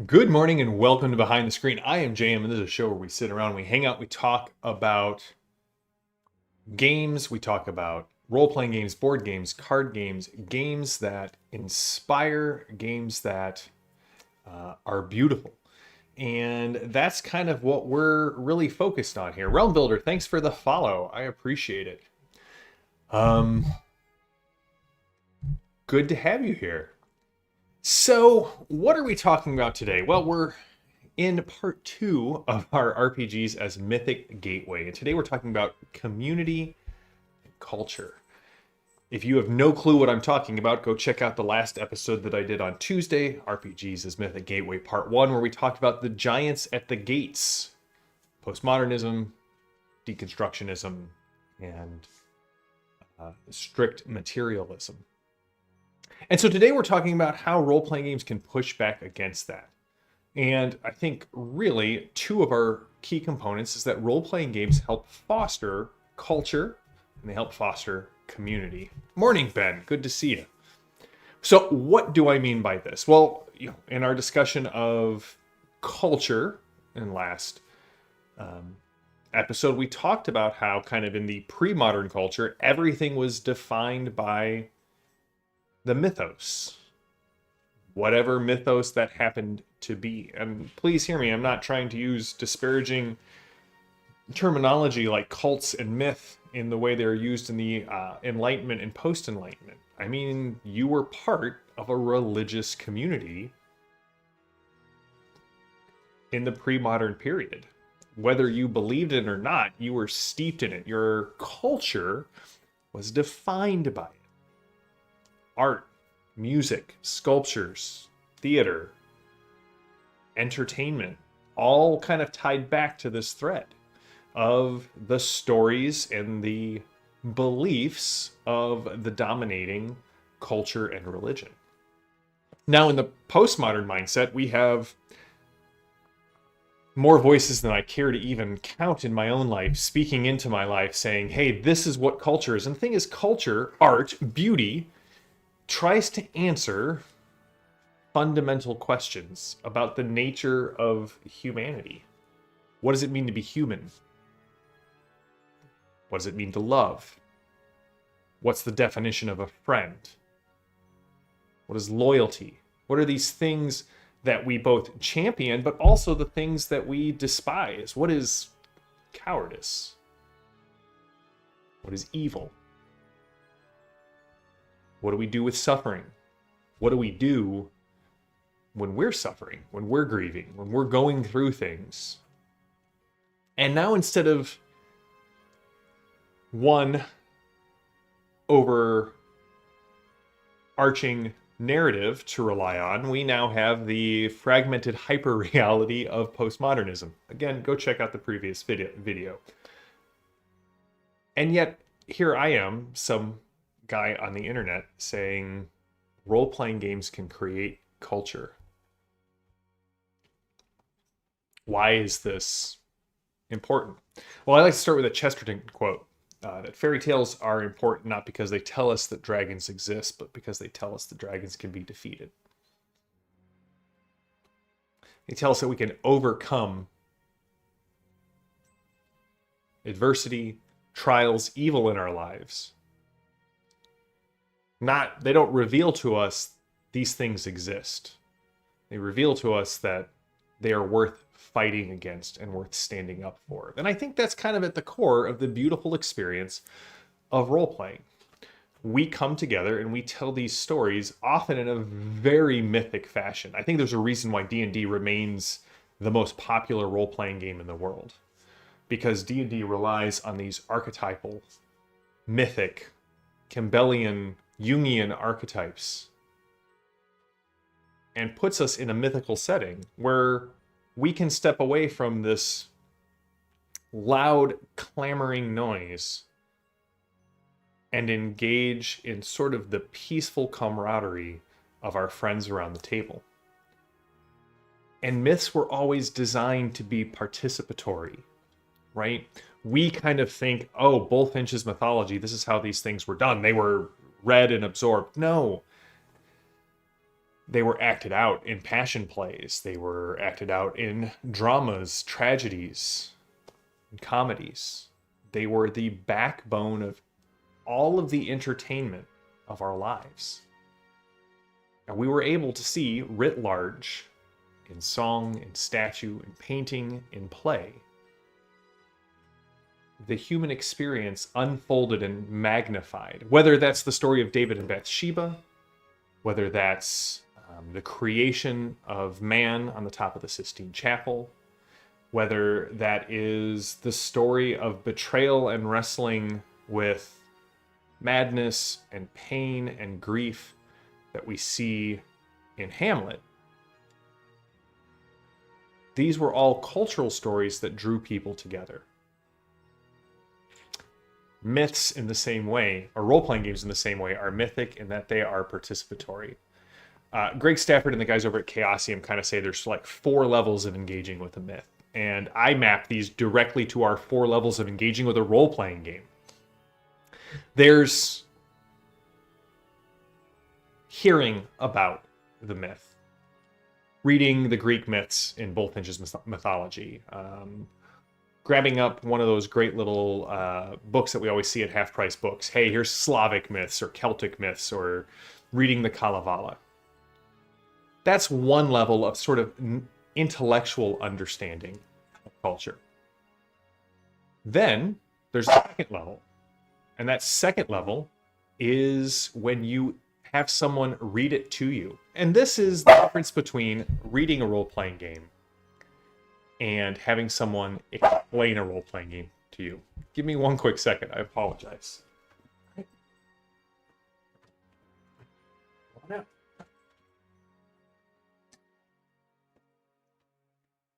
Good morning and welcome to Behind the Screen. I am JM, and this is a show where we sit around, we hang out, we talk about games, we talk about role-playing games, board games, card games, games that inspire, games that are beautiful. And that's kind of what we're really focused on here. Realm Builder, thanks for the follow. I appreciate it. Good to have you here. So, what are we talking about today? Well, we're in part 2 of our RPGs as Mythic Gateway. And today we're talking about community and culture. If you have no clue what I'm talking about, go check out the last episode that I did on Tuesday, RPGs as Mythic Gateway Part 1, where we talked about the giants at the gates. Post-modernism, deconstructionism, and strict materialism. And so today we're talking about how role-playing games can push back against that. And I think really two of our key components is that role-playing games help foster culture and they help foster community. Morning, Ben. Good to see you. So what do I mean by this? Well, in our discussion of culture in last episode, we talked about how kind of in the pre-modern culture, everything was defined by the mythos, whatever mythos that happened to be. And please hear me, I'm not trying to use disparaging terminology like cults and myth in the way they're used in the Enlightenment and post-Enlightenment. I mean, you were part of a religious community in the pre-modern period. Whether you believed it or not, you were steeped in it. Your culture was defined by it. Art, music, sculptures, theater, entertainment, all kind of tied back to this thread of the stories and the beliefs of the dominating culture and religion. Now, in the postmodern mindset, we have more voices than I care to even count in my own life, speaking into my life, saying, hey, this is what culture is. And the thing is, culture, art, beauty, tries to answer fundamental questions about the nature of humanity. What does it mean to be human? What does it mean to love? What's the definition of a friend? What is loyalty? What are these things that we both champion, but also the things that we despise? What is cowardice? What is evil? What do we do with suffering? What do we do when we're suffering, when we're grieving, when we're going through things? And now instead of one overarching narrative to rely on, we now have the fragmented hyper-reality of postmodernism. Again, go check out the previous video. And yet, here I am, some guy on the internet saying role-playing games can create culture. Why is this important? Well, I like to start with a Chesterton quote, that fairy tales are important not because they tell us that dragons exist, but because they tell us that dragons can be defeated. They tell us that we can overcome adversity, trials, evil in our lives. They don't reveal to us these things exist. They reveal to us that they are worth fighting against and worth standing up for. And I think that's kind of at the core of the beautiful experience of role-playing. We come together and we tell these stories often in a very mythic fashion. I think there's a reason why D&D remains the most popular role-playing game in the world. Because D&D relies on these archetypal, mythic, Campbellian, Jungian archetypes and puts us in a mythical setting where we can step away from this loud, clamoring noise and engage in sort of the peaceful camaraderie of our friends around the table. And myths were always designed to be participatory, right? We kind of think, oh, Bullfinch's mythology, this is how these things were done. They were read and absorbed. No. They were acted out in passion plays. They were acted out in dramas, tragedies, and comedies. They were the backbone of all of the entertainment of our lives. And we were able to see writ large in song, in statue, in painting, in play, the human experience unfolded and magnified. Whether that's the story of David and Bathsheba, whether that's the creation of man on the top of the Sistine Chapel, whether that is the story of betrayal and wrestling with madness and pain and grief that we see in Hamlet. These were all cultural stories that drew people together. Myths in the same way, or role-playing games in the same way, are mythic in that they are participatory. Greg Stafford and the guys over at Chaosium kind of say there's like 4 levels of engaging with a myth. And I map these directly to our 4 levels of engaging with a role-playing game. There's hearing about the myth, reading the Greek myths in Bulfinch's mythology, grabbing up one of those great little books that we always see at half-price books. Hey, here's Slavic myths or Celtic myths, or reading the Kalevala. That's one level of sort of intellectual understanding of culture. Then there's a second level. And that second level is when you have someone read it to you. And this is the difference between reading a role-playing game and having someone explain a role-playing game to you. Give me one quick second. I apologize.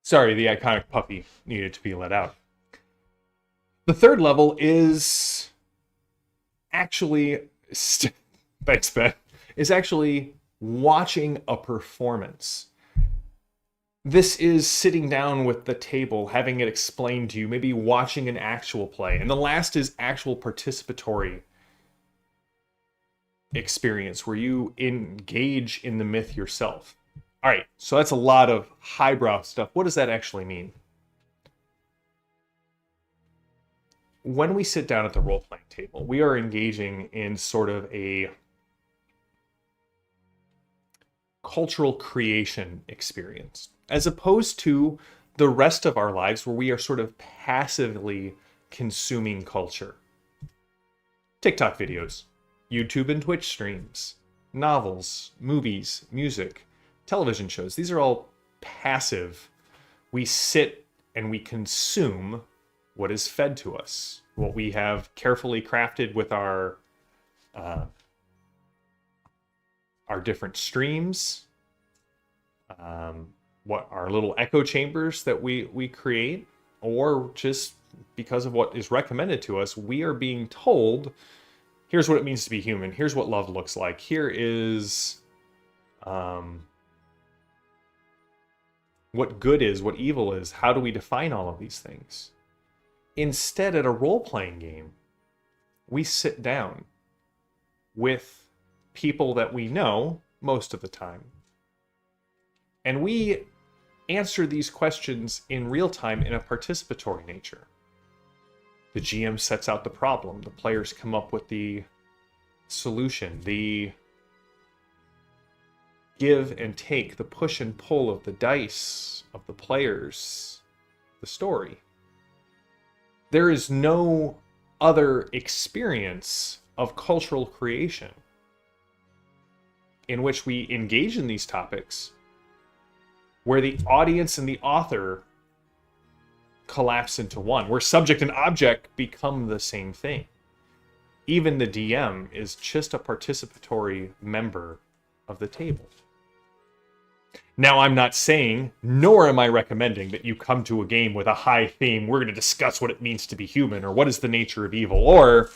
Sorry, the iconic puppy needed to be let out. The third level is actually, thanks, Ben, is actually watching a performance. This is sitting down with the table, having it explained to you, maybe watching an actual play. And the last is actual participatory experience where you engage in the myth yourself. All right, so that's a lot of highbrow stuff. What does that actually mean? When we sit down at the role-playing table, we are engaging in sort of a cultural creation experience, as opposed to the rest of our lives where we are sort of passively consuming culture. TikTok videos, YouTube and Twitch streams, novels, movies, music, television shows. These are all passive. We sit and we consume what is fed to us, what we have carefully crafted with our different streams, what our little echo chambers that we create, or just because of what is recommended to us, we are being told, here's what it means to be human. Here's what love looks like. Here is what good is, what evil is. How do we define all of these things? Instead, at a role-playing game, we sit down with people that we know most of the time. And we answer these questions in real time in a participatory nature. The GM sets out the problem. The players come up with the solution. The give and take, the push and pull of the dice, of the players, the story. There is no other experience of cultural creation in which we engage in these topics where the audience and the author collapse into one, where subject and object become the same thing. Even the DM is just a participatory member of the table. Now, I'm not saying, nor am I recommending, that you come to a game with a high theme. We're going to discuss what it means to be human, or what is the nature of evil, or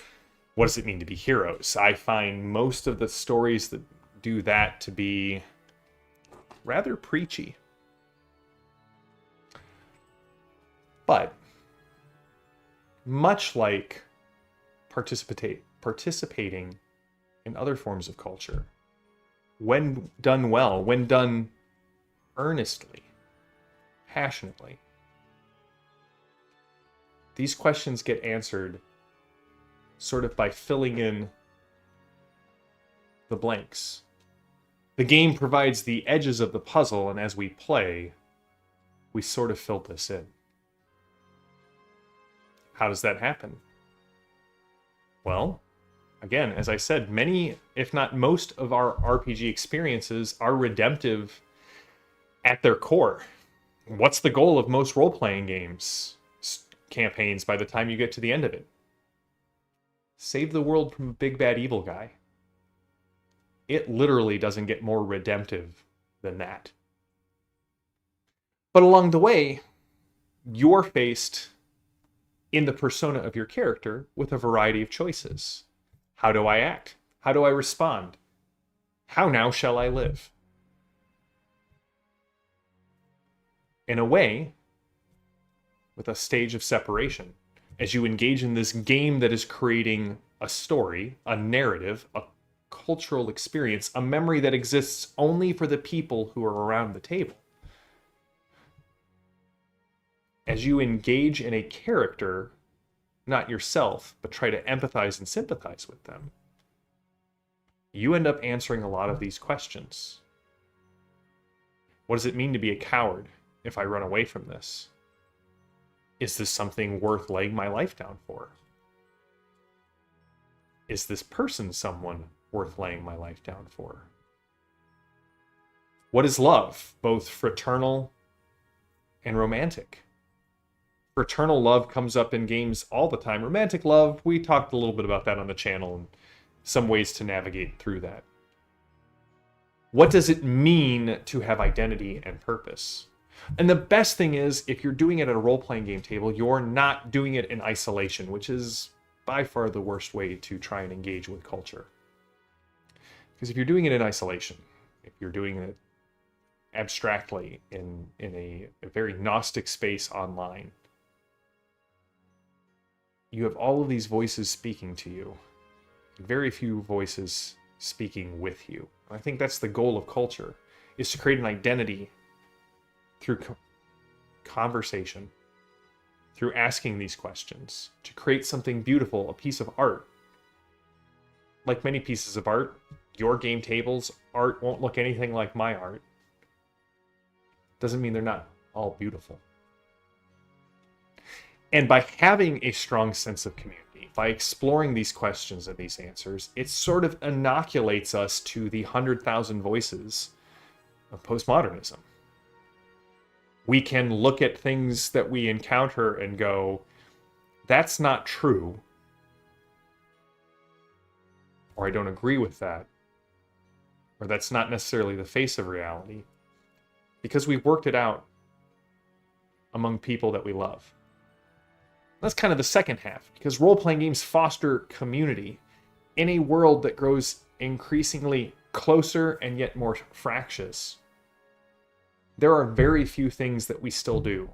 what does it mean to be heroes. I find most of the stories that do that to be rather preachy. But much like participating in other forms of culture, when done well, when done earnestly, passionately, these questions get answered sort of by filling in the blanks. The game provides the edges of the puzzle, and as we play, we sort of fill this in. How does that happen? Well, again, as I said, many, if not most, of our RPG experiences are redemptive at their core. What's the goal of most role-playing games, campaigns, by the time you get to the end of it? Save the world from a big bad evil guy. It literally doesn't get more redemptive than that. But along the way, you're faced in the persona of your character with a variety of choices. How do I act? How do I respond? How now shall I live? In a way, with a stage of separation, as you engage in this game that is creating a story, a narrative, a cultural experience, a memory that exists only for the people who are around the table. As you engage in a character, not yourself, but try to empathize and sympathize with them, you end up answering a lot of these questions. What does it mean to be a coward if I run away from this? Is this something worth laying my life down for? Is this person someone worth laying my life down for? What is love, both fraternal and romantic? Fraternal love comes up in games all the time. Romantic love, we talked a little bit about that on the channel and some ways to navigate through that. What does it mean to have identity and purpose? And the best thing is, if you're doing it at a role-playing game table, you're not doing it in isolation, which is by far the worst way to try and engage with culture. Because if you're doing it in isolation, if you're doing it abstractly in a very Gnostic space online, you have all of these voices speaking to you, very few voices speaking with you. I think that's the goal of culture, is to create an identity through conversation, through asking these questions, to create something beautiful, a piece of art. Like many pieces of art, your game table's art won't look anything like my art. Doesn't mean they're not all beautiful. And by having a strong sense of community, by exploring these questions and these answers, it sort of inoculates us to the 100,000 voices of postmodernism. We can look at things that we encounter and go, that's not true, or I don't agree with that, or that's not necessarily the face of reality, because we've worked it out among people that we love. That's kind of the second half, because role-playing games foster community in a world that grows increasingly closer and yet more fractious. There are very few things that we still do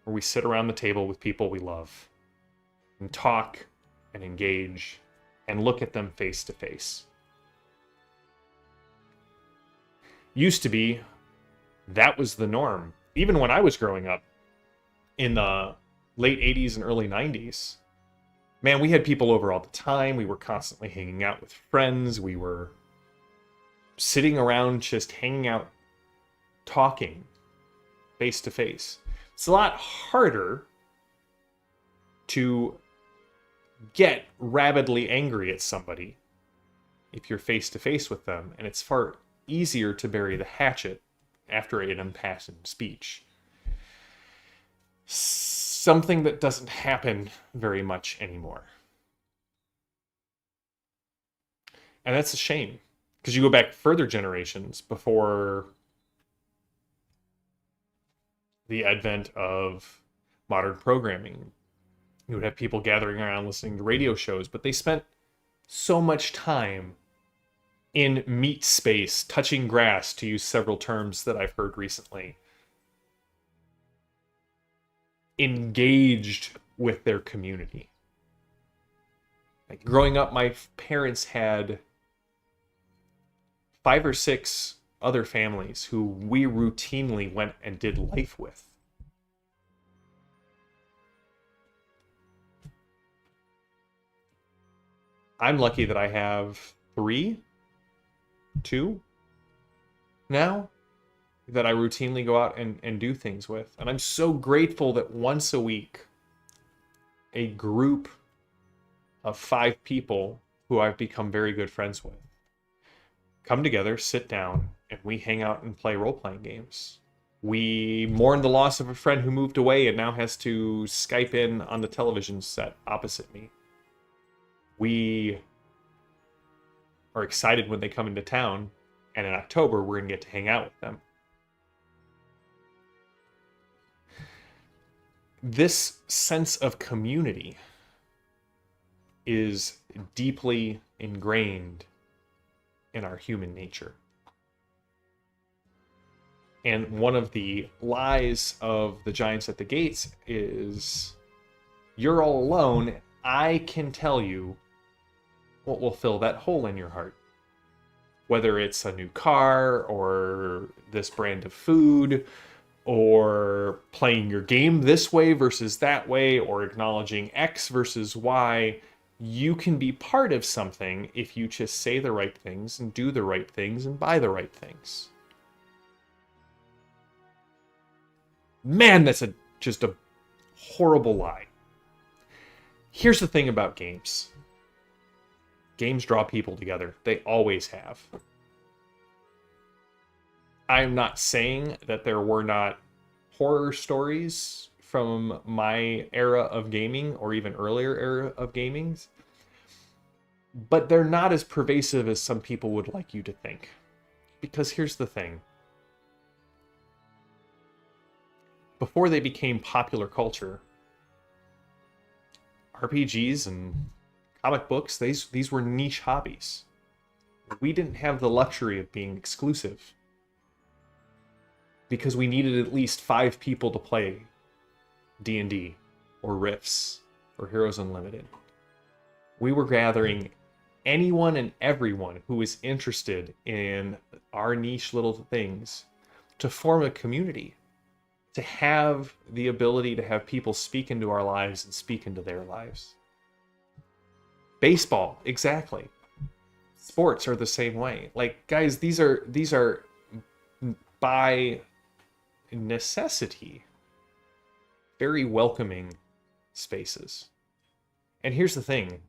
where we sit around the table with people we love and talk and engage and look at them face to face. Used to be, that was the norm. Even when I was growing up in the late 80s and early 90s, man, we had people over all the time. We were constantly hanging out with friends. We were sitting around just hanging out, talking face to face. It's a lot harder to get rabidly angry at somebody if you're face to face with them, and it's far easier to bury the hatchet after an impassioned speech. Something that doesn't happen very much anymore. And that's a shame, because you go back further generations before the advent of modern programming. You would have people gathering around listening to radio shows, but they spent so much time in meat space, touching grass, to use several terms that I've heard recently, engaged with their community. Like growing up, my parents had 5 or 6 other families who we routinely went and did life with. I'm lucky that I have 2 now that I routinely go out and do things with. And I'm so grateful that once a week, a group of 5 people who I've become very good friends with come together, sit down, and we hang out and play role-playing games. We mourn the loss of a friend who moved away and now has to Skype in on the television set opposite me. We are excited when they come into town, and in October, we're going to get to hang out with them. This sense of community is deeply ingrained in our human nature. And one of the lies of the giants at the gates is, you're all alone. I can tell you what will fill that hole in your heart. Whether it's a new car, or this brand of food, or playing your game this way versus that way, or acknowledging X versus Y, you can be part of something if you just say the right things and do the right things and buy the right things. Man, that's just a horrible lie. Here's the thing about games. Games draw people together. They always have. I'm not saying that there were not horror stories from my era of gaming, or even earlier era of gaming, but they're not as pervasive as some people would like you to think. Because here's the thing. Before they became popular culture, RPGs and comic books, these were niche hobbies. We didn't have the luxury of being exclusive, because we needed at least 5 people to play D&D, or Rifts, or Heroes Unlimited. We were gathering anyone and everyone who was interested in our niche little things to form a community, to have the ability to have people speak into our lives and speak into their lives. Baseball, exactly. Sports are the same way. Like, guys, these are by necessity very welcoming spaces. And here's the thing.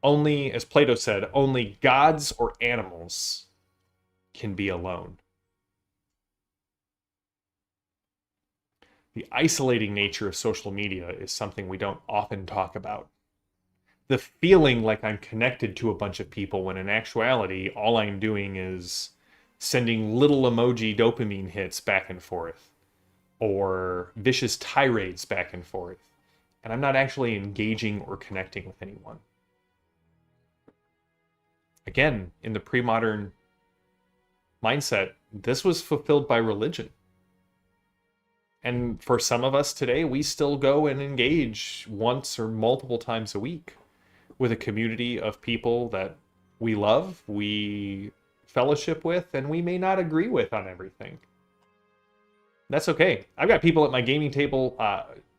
Only, as Plato said, only gods or animals can be alone. The isolating nature of social media is something we don't often talk about. The feeling like I'm connected to a bunch of people, when in actuality, all I'm doing is sending little emoji dopamine hits back and forth, or vicious tirades back and forth, and I'm not actually engaging or connecting with anyone. Again, in the pre-modern mindset, this was fulfilled by religion. And for some of us today, we still go and engage once or multiple times a week with a community of people that we love, we fellowship with, and we may not agree with on everything. That's okay. I've got people at my gaming table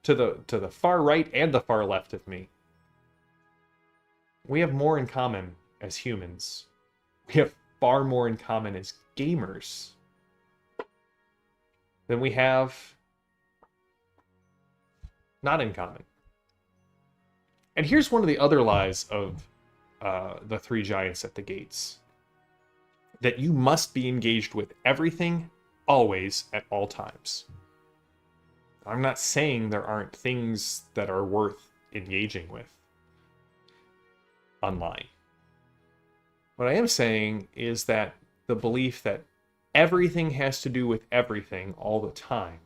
to the far right and the far left of me. We have more in common as humans. We have far more in common as gamers than we have not in common. And here's one of the other lies of the 3 giants at the gates. That you must be engaged with everything, always, at all times. I'm not saying there aren't things that are worth engaging with online. What I am saying is that the belief that everything has to do with everything all the time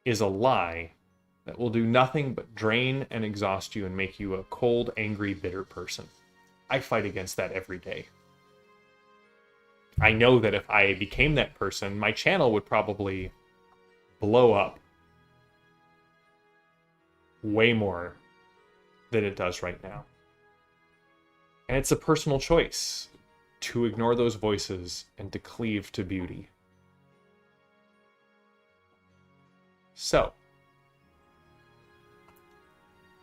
is a lie that will do nothing but drain and exhaust you and make you a cold, angry, bitter person. I fight against that every day. I know that if I became that person, my channel would probably blow up way more than it does right now. And it's a personal choice to ignore those voices and to cleave to beauty. So,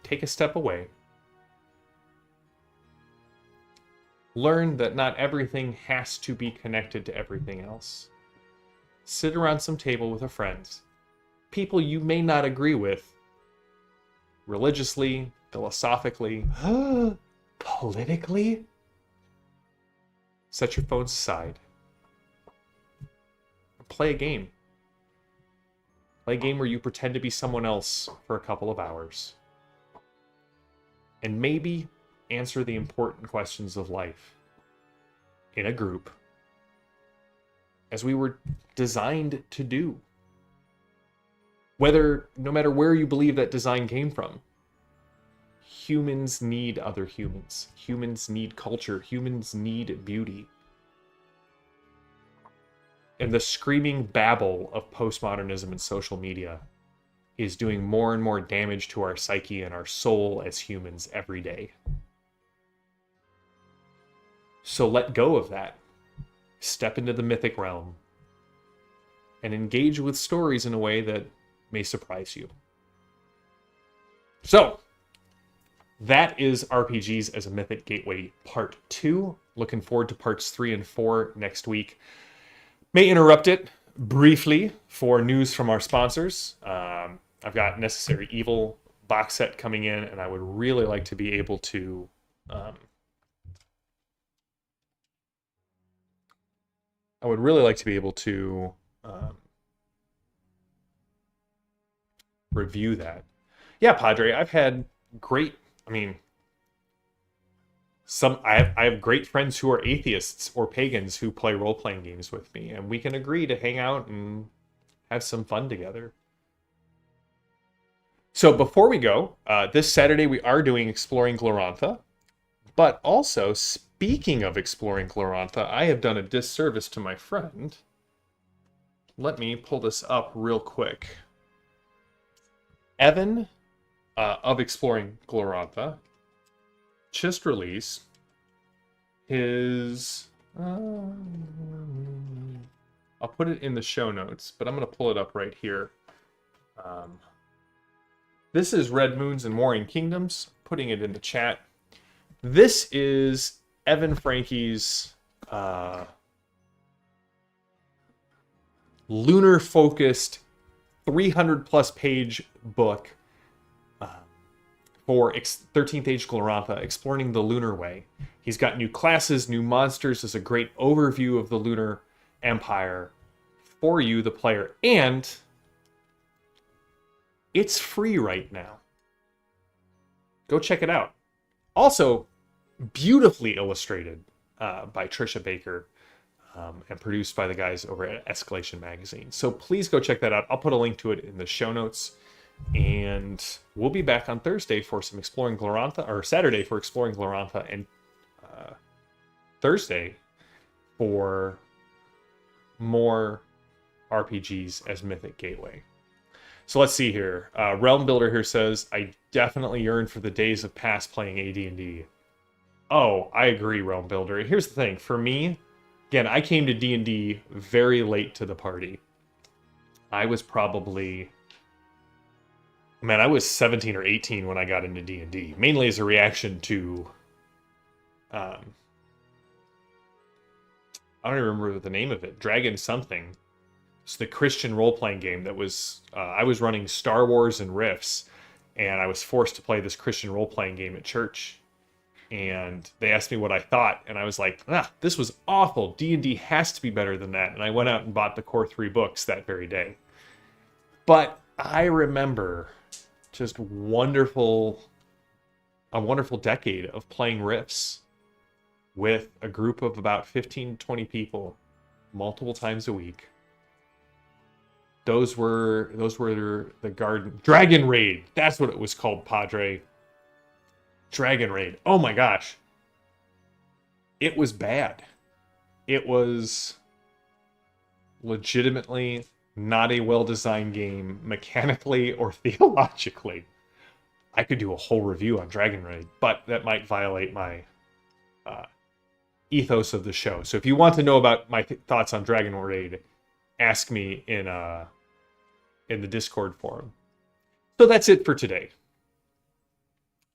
take a step away. Learn that not everything has to be connected to everything else. Sit around some table with a friend. People you may not agree with religiously, philosophically, politically. Set your phones aside. Play a game. Play a game where you pretend to be someone else for a couple of hours. And maybe answer the important questions of life in a group, as we were designed to do. No matter where you believe that design came from, humans need other humans. Humans need culture. Humans need beauty. And the screaming babble of postmodernism and social media is doing more and more damage to our psyche and our soul as humans every day. So let go of that. Step into the mythic realm and engage with stories in a way that may surprise you. So, that is RPGs as a Mythic Gateway Part 2. Looking forward to Parts 3 and 4 next week. May interrupt it briefly for news from our sponsors. I've got Necessary Evil box set coming in, and I would really like to be able to review that. Yeah, Padre, I've had great, I have great friends who are atheists or pagans who play role-playing games with me, and we can agree to hang out and have some fun together. So before we go, this Saturday we are doing Exploring Glorantha, but also, speaking of Exploring Glorantha, I have done a disservice to my friend. Let me pull this up real quick. Evan of Exploring Glorantha just released his... I'll put it in the show notes, but I'm going to pull it up right here. This is Red Moons and Warring Kingdoms, putting it in the chat. This is Evan Frankie's lunar-focused 300-plus page book for 13th Age Glorantha, exploring the Lunar Way. He's got new classes, new monsters. There's a great overview of the Lunar Empire for you, the player, and it's free right now. Go check it out. Also, beautifully illustrated by Trisha Baker and produced by the guys over at Escalation Magazine. So please go check that out. I'll put a link to it in the show notes. And we'll be back on Thursday for some Exploring Glorantha, or Saturday for Exploring Glorantha, and Thursday for more RPGs as Mythic Gateway. So let's see here. Realm Builder here says, I definitely yearn for the days of past playing AD&D. Oh, I agree, Realm Builder. Here's the thing. For me, again, I came to D&D very late to the party. I was probably... I was 17 or 18 when I got into D&D. Mainly as a reaction to... I don't even remember the name of it. Dragon something. It's the Christian role-playing game that was... I was running Star Wars and Rifts, and I was forced to play this Christian role-playing game at church. And they asked me what I thought, and I was like, this was awful. D&D has to be better than that. And I went out and bought the core 3 books that very day. But I remember just a wonderful decade of playing Rifts with a group of about 15 to 20 people multiple times a week. Those were the Dragon Raid. That's what it was called, Padre. Dragon Raid. Oh my gosh. It was bad. It was legitimately not a well-designed game, mechanically or theologically. I could do a whole review on Dragon Raid, but that might violate my ethos of the show. So if you want to know about my thoughts on Dragon Raid, ask me in the Discord forum. So that's it for today.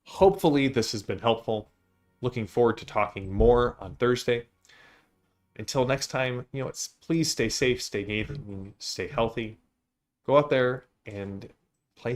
Hopefully this has been helpful. Looking forward to talking more on Thursday. Until next time, please stay safe, stay gaming, stay healthy. Go out there and play some